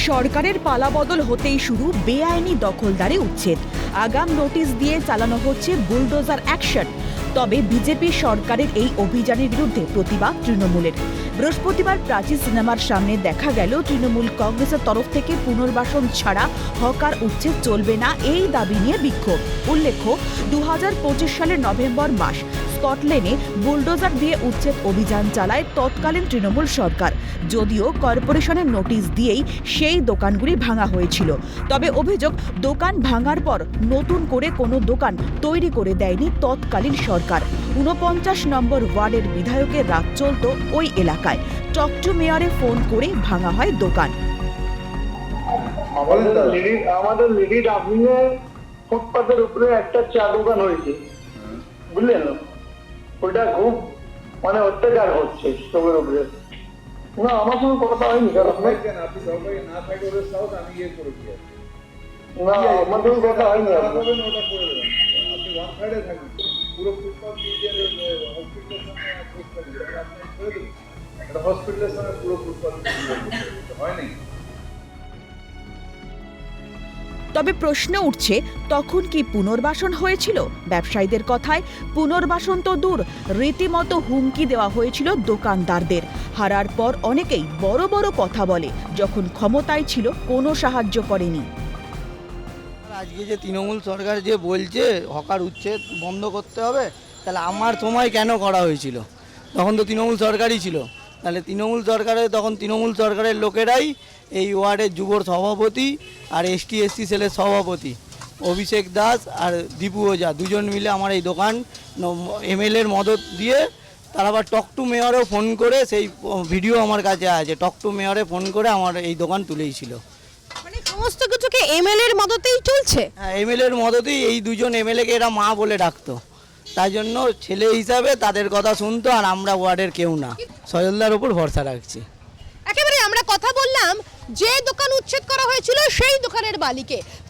সরকারের পালাবদল হতেই শুরু বেআইনি দখলদারি উচ্ছেদ। আগাম নোটিশ দিয়ে চালানো হচ্ছে বুলডোজার অ্যাকশন। তবে বিজেপি সরকারের এই অভিযানের বিরুদ্ধে প্রতিবাদ তৃণমূলের। বৃহস্পতিবার প্রাচী সিনেমার সামনে দেখা গেল তৃণমূল কংগ্রেসের তরফ থেকে পুনর্বাসন ছাড়া হকার উচ্ছেদ চলবে না এই দাবি নিয়ে বিক্ষোভ। উল্লেখ্য, 2025 সালের নভেম্বর মাস স্কটল্যান্ডে বুলডোজার দিয়ে উচ্ছেদ অভিযান চালায় তৎকালীন তৃণমূল সরকার। যদিও কর্পোরেশনের নোটিশ দিয়েই সেই দোকানগুলি ভাঙা হয়েছিল। তবে অভিযোগ, দোকান ভাঙার পর নতুন করে কোনো দোকান তৈরি করে দেয়নি তৎকালীন সরকার। 49 নম্বর ওয়ার্ডের বিধায়কের রাত চলত ওই এলাকায়। টক টু মেয়রে ফোন করে ভাঙা হয় দোকান। আমাদের লেডি ডাবলিংয়ে ফুটপাতের উপরে একটা চা দোকান হয়েছে, বুঝলেন? ওইটা খুব অত্যাচার হচ্ছে সবের উপরে। না, আমার সঙ্গে কথা হয়নি। না, আমার সঙ্গে কথা হয়নি। তবে প্রশ্ন উঠছে, তখন কি পুনর্বাসন হয়েছিল? ব্যবসায়ীদের কথায় পুনর্বাসন তো দূর, রীতিমতো হুমকি দেওয়া হয়েছিল দোকানদারদের। হারার পর অনেকেই বড় বড় কথা বলে, যখন ক্ষমতায় ছিল কোনো সাহায্য করেনি। আজকে যে তৃণমূল সরকার যে বলছে হকার উচ্ছেদ বন্ধ করতে হবে, তাহলে আমার সময় কেন করা হয়েছিল? তখন তো তৃণমূল সরকারই ছিল। তাহলে তৃণমূল সরকারের লোকেরাই এই ওয়ার্ডের যুবর সভাপতি আর এসটি সেলের সভাপতি অভিষেক দাস আর দীপু ওঝা দুজন মিলে আমার এই দোকান এমএলএর মদত দিয়ে, তারা আবার টক টু মেয়রেও ফোন করে, সেই ভিডিও আমার কাছে আছে, টক টু মেয়রে ফোন করে আমার এই দোকান তুলেইছিল। মানে সমস্ত কিছুকে এমএলএর মদতেই চলছে? হ্যাঁ, এমএলএর মদতেই। এই দুজন এমএলএকে এরা মা বলে ডাকতো, তাই জন্য ছেলে হিসাবে তাদের কথা শুনতো, আর আমরা ওয়ার্ডের কেউ না, সজলদার উপর ভরসা রাখছি। একেবারে আমরা কথা বললাম যে দোকান উচ্ছেদ করা হয়েছিল সেই দোকানের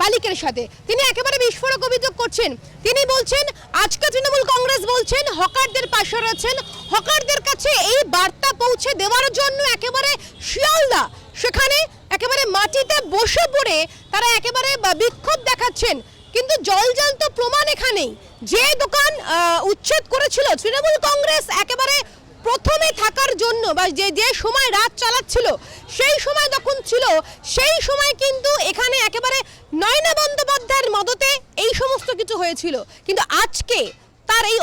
মালিকের সাথে। তিনি একেবারে বিস্ফোরক অভিযোগ করছেন। তিনি বলছেন, আজকে তৃণমূল কংগ্রেস বলছেন হকারদের পাশে রয়েছেন, হকারদের কাছে এই বার্তা পৌঁছে দেওয়ার জন্য একেবারে শিয়ালদা সেখানে একেবারে মাটিতে বসে পড়ে তারা একেবারে বিক্ষোভ দেখাচ্ছেন। কিন্তু জলজান্ত প্রমাণ এখানেই। যে দোকান উচ্ছেদ করেছিল তৃণমূল কংগ্রেস একেবারে প্রথমে থাকার জন্য, বা যে সময় রাত চালাচ্ছিল, সেই সময় যখন ছিল, সেই সময় কিন্তু এখানে একেবারে নয়না বন্দ্যোপাধ্যায়ের মদতে এই সমস্ত কিছু হয়েছিল। কিন্তু আজকে তার এই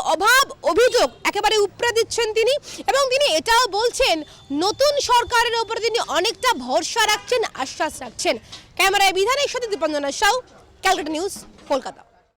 অভিযোগ একেবারে উপড়ে দিচ্ছেন তিনি, এবং তিনি এটাও বলছেন নতুন সরকারের উপর তিনি অনেকটা ভরসা রাখছেন, আশ্বাস রাখছেন। ক্যামেরায় বিধানের সাথে দীপঞ্জনা সাউ, ক্যালকাটা নিউজ, কলকাতা।